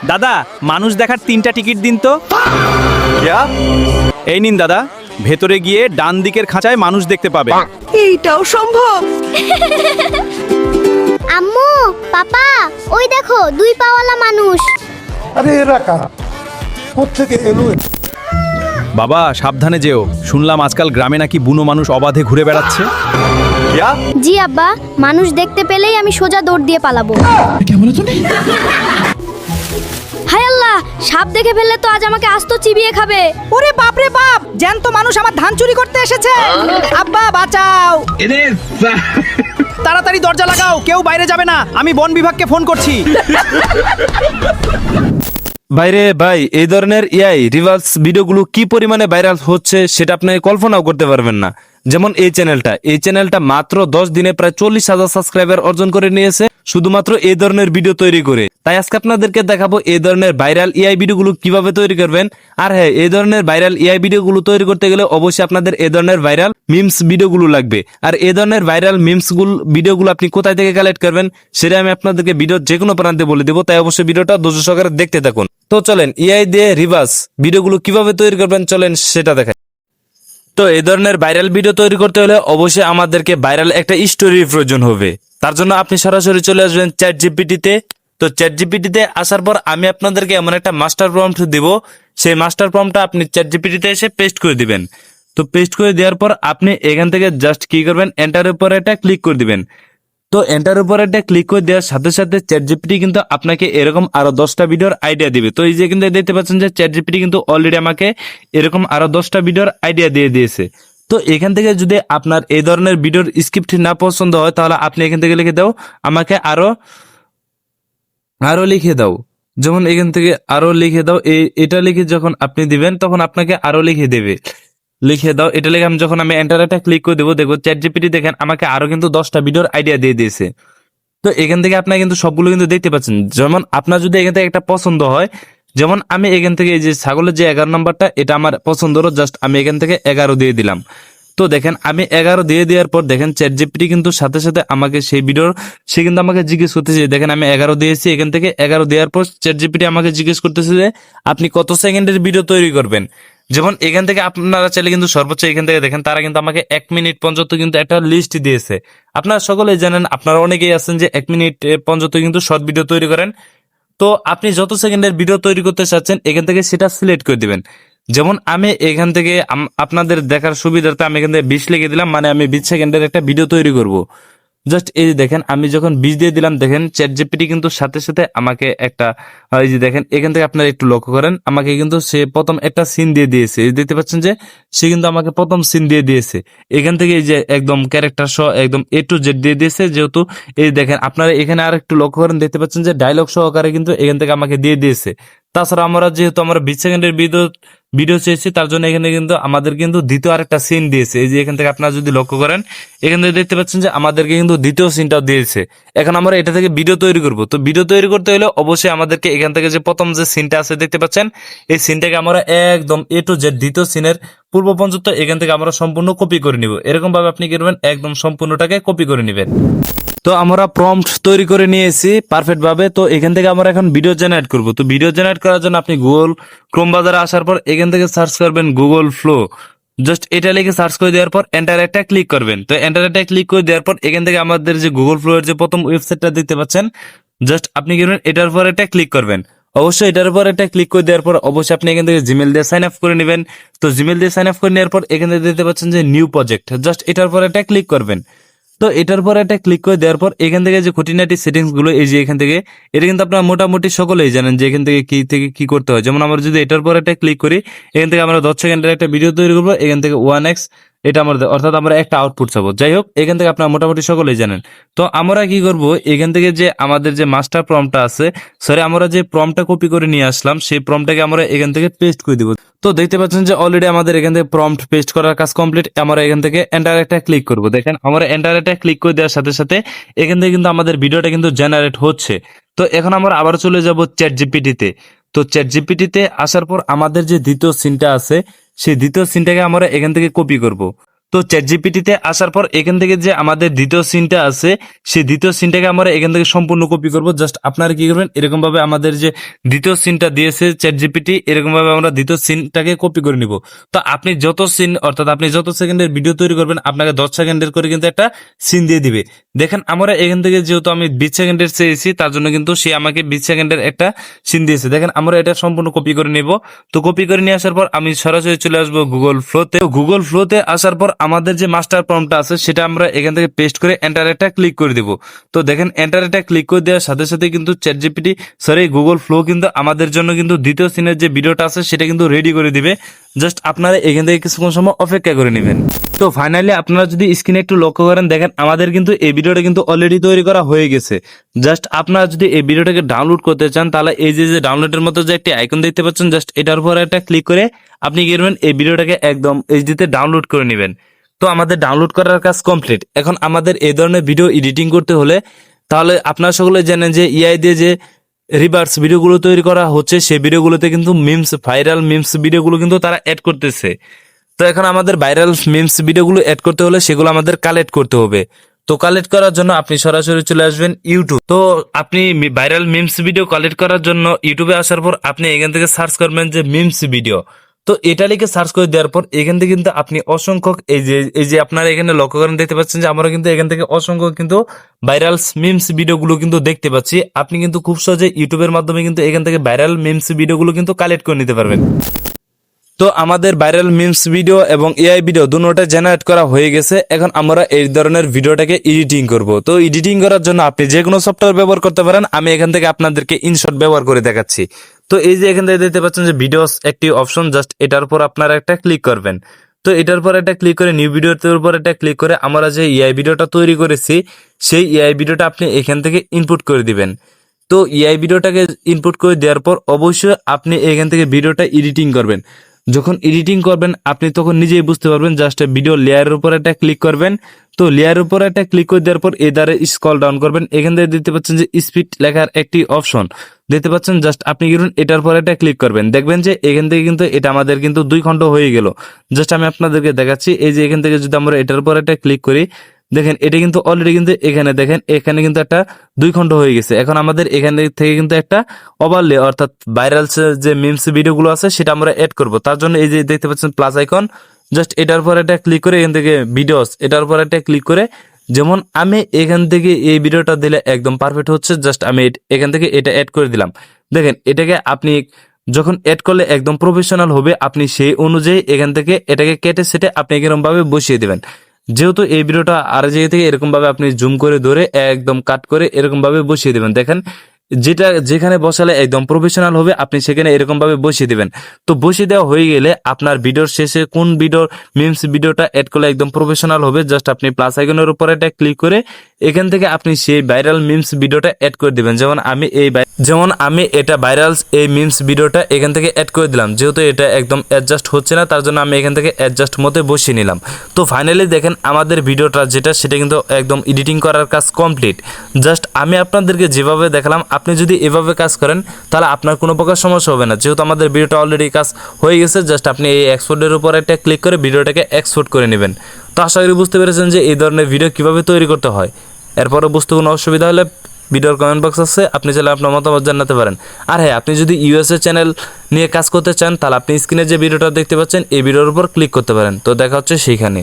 দাদা মানুষ দেখার 3টা টিকিট দিন তো। এই নিন দাদা, ভেতরে গিয়ে ডান দিকের খাঁচায় মানুষ দেখতে পাবে। এইটাও সম্ভব? আম্মু, পাপা, ওই দেখো 2 পাওয়ালা মানুষ। আরে এরা কারা? কোত্থেকে এলো? বাবা সাবধানে যেও, শুনলাম আজকাল গ্রামে নাকি বুনো মানুষ অবাধে ঘুরে বেড়াচ্ছে। জি আব্বা, মানুষ দেখতে পেলেই আমি সোজা দৌড় দিয়ে পালাবো। হায় আল্লাহ, সাপ দেখে ফেললে তো আজ আমাকে আস্ত চিবিয়ে খাবে। ওরে বাপ রে বাপ, জ্যান্ত মানুষ আমার ধান চুরি করতে এসেছে। আব্বা বাঁচাও! তাড়াতাড়ি দরজা লাগাও, কেউ বাইরে যাবে না, আমি বন বিভাগকে ফোন করছি। বাইরে ভাই, এই ধরনের এআই রিভার্স ভিডিওগুলো কি পরিমাণে ভাইরাল হচ্ছে সেটা আপনি কল্পনাও করতে পারবেন না। যেমন এই চ্যানেলটা মাত্র 10 দিনে প্রায় 40,000 সাবস্ক্রাইবার অর্জন করে নিয়েছে শুধুমাত্র এই ধরনের ভিডিও তৈরি করে। তাই আজকে আপনাদেরকে দেখাবো এই ধরনের ভাইরাল এআই ভিডিওগুলো কিভাবে তৈরি করবেন। আর হ্যাঁ, এই ধরনের ভাইরাল এআই ভিডিওগুলো তৈরি করতে গেলে অবশ্যই আপনাদের এই ধরনের ভাইরাল মিমস ভিডিওগুলো লাগবে। আর এই ধরনের ভাইরাল ভিডিওগুলো আপনি কোথায় থেকে কালেক্ট করবেন সেটা আমি আপনাদেরকে ভিডিওর যে কোনো প্রান্তে বলে দেবো, তাই অবশ্যই ভিডিওটা ধৈর্য সহকারে দেখতে থাকুন। তো চলেন এআই দিয়ে রিভার্স ভিডিওগুলো কিভাবে তৈরি করবেন চলেন সেটা দেখাই। তো এই ধরনের ভাইরাল ভিডিও তৈরি করতে হলে অবশ্যই আমাদেরকে ভাইরাল একটা স্টোরির প্রয়োজন হবে। তার জন্য আপনি সরাসরি চলে আসবেন চ্যাট জিপিটিতে। তো চ্যাট জিপিটিতে আসার পর আমি আপনাদেরকে এমন একটা মাস্টার প্রম্পট দিব, সেই মাস্টার প্রম্পটটা আপনি চ্যাট জিপিটিতে এসে পেস্ট করে দিবেন। তো পেস্ট করে দেওয়ার পর আপনি এখান থেকে জাস্ট কি করবেন, এন্টারের উপর একটা ক্লিক করে দিবেন। তো এন্টার উপর একটা ক্লিক করে দেওয়ার সাথে সাথে চ্যাট জিপিটি কিন্তু আপনাকে এরকম আরো 10টা ভিডিওর আইডিয়া দিবে। তো এই যে কিন্তু দেখতে পাচ্ছেন যে চ্যাট জিপিটি কিন্তু অলরেডি আমাকে এরকম আরো 10টা ভিডিওর আইডিয়া দিয়ে দিয়েছে। তো এখান থেকে যদি আপনার এই ধরনের ভিডিওর স্ক্রিপ্ট না পছন্দ হয় তাহলে আপনি এখান থেকে লিখে দাও আমাকে আরো লিখে দাও। যেমন এখান থেকে আরো লিখে দাও, এটা লিখে যখন আপনি দিবেন তখন আপনাকে আরো লিখে দেবে। লিখে দাও এটা লিখে যখন আমি এন্টারটা ক্লিক করে দেবো, দেখো চ্যাট জিপিটি দেখেন আমাকে আরো কিন্তু 10টা ভিডিওর আইডিয়া দিয়ে দিয়েছে। তো এখান থেকে আপনারা কিন্তু সবগুলো কিন্তু দেখতে পাচ্ছেন। যেমন আপনার যদি এখান থেকে একটা পছন্দ হয়, যেমন আমি এখান থেকে এই যে ছাগলের যে 11 নাম্বারটা এটা আমার পছন্দ হলো, জাস্ট আমি এখান থেকে 11 দিয়ে দিলাম। তো দেখেন আমি 11 দিয়ে দেওয়ার পর দেখেন চ্যাট জিপিটি কিন্তু সাথে সাথে আমাকে সেই ভিডিওর সে কিন্তু আমাকে জিজ্ঞেস করতেছে, দেখেন আমি 11 দিয়েছি, এখান থেকে 11 দেওয়ার পর চ্যাট জিপিটি আমাকে জিজ্ঞেস করতেছে যে আপনি কত সেকেন্ডের ভিডিও তৈরি করবেন। যেমন এখান থেকে আপনারা চাইলে কিন্তু সর্বোচ্চ এখান থেকে দেখেন তারা কিন্তু আমাকে 1 মিনিট পর্যন্ত কিন্তু একটা লিস্ট দিয়েছে। আপনারা সকলেই জানেন, আপনারা অনেকেই আছেন যে 1 মিনিট পর্যন্ত কিন্তু শর্ট ভিডিও তৈরি করেন। তো আপনি যত সেকেন্ডের ভিডিও তৈরি করতে চাচ্ছেন এখান থেকে সেটা সিলেক্ট করে দিবেন। যেমন আমি এখান থেকে আপনাদের দেখার সুবিধার্থে আমি এখান থেকে 20 লিখে দিলাম, মানে আমি 20 সেকেন্ডের একটা ভিডিও তৈরি করব। জাস্ট এই যে দেখেন আমি যখন 20 দিয়ে দিলাম, দেখেন চ্যাট জিপিটি কিন্তু সাথে সাথে আমাকে একটা এই যে দেখেন এখান থেকে আপনারা একটু লক্ষ্য করেন আমাকে কিন্তু সে প্রথম একটা সিন দিয়ে দিয়েছে। দেখতে পাচ্ছেন যে সে কিন্তু আমাকে প্রথম সিন দিয়ে দিয়েছে। এখান থেকে এই যে একদম ক্যারেক্টার সহ একদম A to Z দিয়ে দিয়েছে। যেহেতু এই দেখেন আপনারা এখানে আর একটু লক্ষ্য করেন, দেখতে পাচ্ছেন যে ডায়লগ সহকারে কিন্তু এখান থেকে আমাকে দিয়ে দিয়েছে। তাছাড়া আমরা যেহেতু আমরা 20 সেকেন্ডের ভিডিও চেয়েছি তার জন্য এখানে কিন্তু আমাদের কিন্তু দ্বিতীয় আরেকটা সিন দিয়েছে। এই যে এখান থেকে আপনারা যদি লক্ষ্য করেন এখান থেকে দেখতে পাচ্ছেন যে আমাদেরকে কিন্তু দ্বিতীয় সিনটাও দিয়েছে। এখন আমরা এটা থেকে ভিডিও তৈরি করব। তো ভিডিও তৈরি করতে হলে অবশ্যই আমাদেরকে এখান থেকে যে প্রথম যে সিনটা আছে দেখতে পাচ্ছেন এই সিনটাকে আমরা একদম A to Z দ্বিতীয় সিনের পূর্ব পর্যন্ত এখান থেকে আমরা সম্পূর্ণ কপি করে নিব। এরকম ভাবে আপনি কি করবেন, একদম সম্পূর্ণটাকে কপি করে নেবেন। তো আমরা প্রম্পট তৈরি করে নিয়েছি পারফেক্ট ভাবে। তো এখান থেকে আমরা এখন ভিডিও জেনারেট করব। তো ভিডিও জেনারেট করার জন্য আপনি গুগল ক্রোম বাজারে আসার পর এখান থেকে সার্চ করবেন গুগল ফ্লো। জাস্ট এটা লিখে সার্চ করে দেওয়ার পর এন্টার একটা ক্লিক করবেন। তো এন্টার একটা ক্লিক করে দেওয়ার পর এখান থেকে আমাদের যে গুগল ফ্লো এর যে প্রথম ওয়েবসাইটটা দেখতে পাচ্ছেন, জাস্ট আপনি কি করবেন এটার উপর একটা ক্লিক করবেন। অবশ্যই এটার উপর একটা ক্লিক করে দেওয়ার পর অবশ্যই আপনি এখান থেকে জিমেল দিয়ে সাইন আপ করে নেবেন। তো জিমেল দিয়ে সাইন আপ করে নেওয়ার পর এখান থেকে দেখতে পাচ্ছেন যে নিউ প্রজেক্ট, জাস্ট এটার উপর একটা ক্লিক করবেন। তো এটার পর একটা ক্লিক করে দেওয়ার পর এখান থেকে যে খুঁটিনাটি সেটিংস গুলো এই যে এখান থেকে এটা কিন্তু আপনারা মোটামুটি সকলেই জানেন যে এখান থেকে কি করতে হয়। যেমন আমরা যদি এটার পর একটা ক্লিক করি এখান থেকে আমরা 10 সেকেন্ডের একটা ভিডিও তৈরি করবো, এখান থেকে 1x এটা আমাদের অর্থাৎ আমরা একটা আউটপুট চাবো। যাই হোক এখান থেকে আপনারা মোটামুটি সকলেই জানেন। তো আমরা কি করব, এখান থেকে যে আমাদের যে মাস্টার প্রম্পটটা আছে, সরি আমরা যে প্রম্পটটা কপি করে নিয়ে আসলাম সেই প্রম্পটটাকে আমরা এখান থেকে পেস্ট করে দিব। তো দেখতে পাচ্ছেন যে অলরেডি আমাদের এখান থেকে প্রম্পট পেস্ট করার কাজ কমপ্লিট। আমরা এখান থেকে এন্টার একটা ক্লিক করব। দেখেন আমরা এন্টার একটা ক্লিক করে দেওয়ার সাথে সাথে এখান থেকে কিন্তু আমাদের ভিডিওটা কিন্তু জেনারেট হচ্ছে। তো এখন আমরা আবার চলে যাব চ্যাট জিপিটিতে। তো চ্যাট জিপিটিতে আসার পর আমাদের যে দ্বিতীয় সিনটা আছে সেই দ্বিতীয় সিনটাকে আমরা এখান থেকে কপি করব। তো চ্যাট জিপিটিতে আসার পর এখান থেকে যে আমাদের দ্বিতীয় সিনটা আছে সেই দ্বিতীয় সিনটাকে আমরা এখান থেকে সম্পূর্ণ কপি করব। জাস্ট আপনারা কি করবেন, এরকম ভাবে আমাদের যে দ্বিতীয় সিনটা দিয়েছে চ্যাট জিপিটি, এরকম ভাবে আমরা দ্বিতীয় সিনটাকে কপি করে নিব। তো আপনি যত সিন অর্থাৎ আপনি যত সেকেন্ডের ভিডিও তৈরি করবেন আপনাকে 10 সেকেন্ডের করে কিন্তু একটা সিন দিয়ে দিবে। দেখেন আমরা এখান থেকে যেহেতু আমি 20 সেকেন্ডের চেয়েছি তার জন্য কিন্তু সে আমাকে 20 সেকেন্ডের একটা সিন দিয়েছে। দেখেন আমরা এটা সম্পূর্ণ কপি করে নিব। তো কপি করে নিয়ে আসার পর আমি সরাসরি চলে আসবো গুগল ফ্লোতে। গুগল ফ্লোতে আসার পর আমাদের যে মাস্টার প্রম্পটটা আছে সেটা আমরা এখান থেকে পেস্ট করে এন্টার একটা ক্লিক করে দিব। তো দেখেন এন্টার একটা ক্লিক করে দেওয়ার সাথে সাথে কিন্তু চ্যাট জিপিটি গুগল ফ্লো কিন্তু আমাদের জন্য কিন্তু দ্বিতীয় সিনের যে ভিডিওটা আছে সেটা কিন্তু রেডি করে দিবে। জাস্ট আপনারা এখান থেকে কিছুক্ষণ সময় অপেক্ষা করে নেবেন। তো ফাইনালি আপনারা যদি স্ক্রিনে একটু লক্ষ্য করেন, দেখেন আমাদের কিন্তু এই ভিডিওটা কিন্তু অলরেডি তৈরি করা হয়ে গেছে। জাস্ট আপনারা যদি এই ভিডিওটাকে ডাউনলোড করতে চান তাহলে এই যে ডাউনলোডের মতো যে একটি আইকন দেখতে পাচ্ছেন, জাস্ট এটার উপর একটা ক্লিক করে আপনি কি করবেন, এই ভিডিওটাকে একদম এইচডিতে ডাউনলোড করে নেবেন। তো আমাদের ডাউনলোড করার কাজ কমপ্লিট। এখন আমাদের এই ধরনের ভিডিও এডিটিং করতে হলে তাহলে আপনারা সকলে জানেন যে এআই দিয়ে যে রিভার্স ভিডিওগুলো তৈরি করা হচ্ছে সেই ভিডিওগুলোতে কিন্তু ভাইরাল মিমস ভিডিওগুলো কিন্তু তারা অ্যাড করতেছে। তো এখন আমাদের ভাইরাল মিমস ভিডিওগুলো অ্যাড করতে হলে সেগুলো আমাদের কালেক্ট করতে হবে। তো কালেক্ট করার জন্য আপনি সরাসরি চলে আসবেন ইউটিউব। তো আপনি ভাইরাল মিমস ভিডিও কালেক্ট করার জন্য ইউটিউবে আসার পর আপনি এখান থেকে সার্চ করবেন যে মিমস ভিডিও। তো এটা লিখে সার্চ করে দেওয়ার পর এখান থেকে কিন্তু আপনি অসংখ্য এই যে আপনারা এখানে লক্ষ্য করেন দেখতে পাচ্ছেন যে আমরা কিন্তু এখান থেকে অসংখ্য কিন্তু ভাইরাল মিমস ভিডিওগুলো কিন্তু দেখতে পাচ্ছি। আপনি কিন্তু খুব সহজে ইউটিউবের মাধ্যমে কিন্তু এখান থেকে ভাইরাল মিমস ভিডিওগুলো কিন্তু কালেক্ট করে নিতে পারবেন। তো আমাদের ভাইরাল মিমস ভিডিও এবং এআই ভিডিও দুটোটা জেনারেট করা হয়ে গেছে। এখন আমরা এই ধরনের ভিডিওটাকে এডিটিং করব। তো এডিটিং করার জন্য আপনি যে কোনো সফটওয়্যার ব্যবহার করতে পারেন। আমি এখান থেকে আপনাদেরকে ইনশট ব্যবহার করে দেখাচ্ছি। তো এই যে এখান থেকে দেখতে পাচ্ছেন যে ভিডিওস একটি অপশন, জাস্ট এটার উপর আপনারা একটা ক্লিক করবেন। তো এটার উপর একটা ক্লিক করে নিউ ভিডিওর উপর একটা ক্লিক করে আমরা যে এআই ভিডিওটা তৈরি করেছি সেই এআই ভিডিওটা আপনি এখান থেকে ইনপুট করে দিবেন। তো এআই ভিডিওটাকে ইনপুট করে দেওয়ার পর অবশ্যই আপনি এখান থেকে ভিডিওটা এডিটিং করবেন। যখন এডিটিং করবেন আপনি তখন নিজেই বুঝতে পারবেন। জাস্ট ভিডিও লেয়ারের উপর একটা ক্লিক করবেন। তো লেয়ারের উপর একটা ক্লিক করে দেওয়ার পর এদারে স্ক্রল ডাউন করবেন। এখান থেকে দেখতে পাচ্ছেন যে স্পিড লেখার একটি অপশন দেখতে পাচ্ছেন। জাস্ট আপনি কি করুন, এটার পর একটা ক্লিক করবেন। দেখবেন যে এখান থেকে কিন্তু এটা আমাদের কিন্তু 2 খণ্ড হয়ে গেল। জাস্ট আমি আপনাদেরকে দেখাচ্ছি। এই যে এখান থেকে যদি আমরা এটার উপর একটা ক্লিক করি, দেখেন এটা কিন্তু অলরেডি কিন্তু এখানে দেখেন এখানে কিন্তু একটা 2 খণ্ড হয়ে গেছে। এখন আমাদের এখান থেকে কিন্তু একটা ওভারলে অর্থাৎ ভাইরাল যে মিমস ভিডিওগুলো আছে সেটা আমরা অ্যাড করব। তার জন্য এই যে দেখতে পাচ্ছেন প্লাস আইকন, জাস্ট এটার উপর একটা ক্লিক করে এখান থেকে ভিডিওস এটার উপর একটা ক্লিক করে, যেমন আমি এখান থেকে এই ভিডিওটা দিলে একদম পারফেক্ট হচ্ছে। জাস্ট আমি এখান থেকে এটা অ্যাড করে দিলাম। দেখেন এটাকে আপনি যখন অ্যাড করলে একদম প্রফেশনাল হবে। আপনি সেই অনুযায়ী এখান থেকে এটাকে কেটে সেটে আপনি এরকম ভাবে বসিয়ে দিবেন। যেহেতু এই ভিডিওটা আর জায়গা থেকে এরকম ভাবে আপনি জুম করে ধরে একদম কাট করে এরকম ভাবে বসিয়ে দিবেন। দেখেন যেখানে বসালে একদম প্রফেশনাল হবে আপনি সেখানে এরকম ভাবে বসিয়ে দিবেন। তো বসিয়ে দেওয়া হয়ে গেলে আপনার ভিডিওর শেষে কোন ভিডিওর মিমস ভিডিওটা অ্যাড করলে একদম প্রফেশনাল হবে, জাস্ট আপনি প্লাস আইকনের উপর একটা ক্লিক করে এখান থেকে আপনি সেই ভাইরাল মিমস ভিডিওটা অ্যাড করে দিবেন। যেমন আমি এটা ভাইরাল এই মিমস ভিডিওটা এখান থেকে অ্যাড করে দিলাম। যেহেতু এটা একদম অ্যাডজাস্ট হচ্ছে না তার জন্য আমি এখান থেকে অ্যাডজাস্ট মতে বসিয়ে নিলাম। তো ফাইনালি দেখেন আমাদের ভিডিওটা যেটা সেটা কিন্তু একদম এডিটিং করার কাজ কমপ্লিট। জাস্ট আমি আপনাদেরকে যেভাবে দেখালাম আপনি যদি এভাবে কাজ করেন তাহলে আপনার কোনো প্রকার সমস্যা হবে না। যেহেতু আমাদের ভিডিওটা অলরেডি কাজ হয়ে গেছে, জাস্ট আপনি এই এক্সপোর্টের উপর একটা ক্লিক করে ভিডিওটাকে এক্সপোর্ট করে নেবেন। তো আশা করি বুঝতে পেরেছেন যে এই ধরনের ভিডিও কিভাবে তৈরি করতে হয়। এরপরও বুঝতে কোনো অসুবিধা হলে ভিডিওর কমেন্ট বক্স আছে, আপনি চাইলে আপনার মতামত জানাতে পারেন। আর হ্যাঁ, আপনি যদি ইউএসএ চ্যানেল নিয়ে কাজ করতে চান তাহলে আপনি স্ক্রিনে যে ভিডিওটা দেখতে পাচ্ছেন এই ভিডিওর উপর ক্লিক করতে পারেন। তো দেখা হচ্ছে সেইখানে।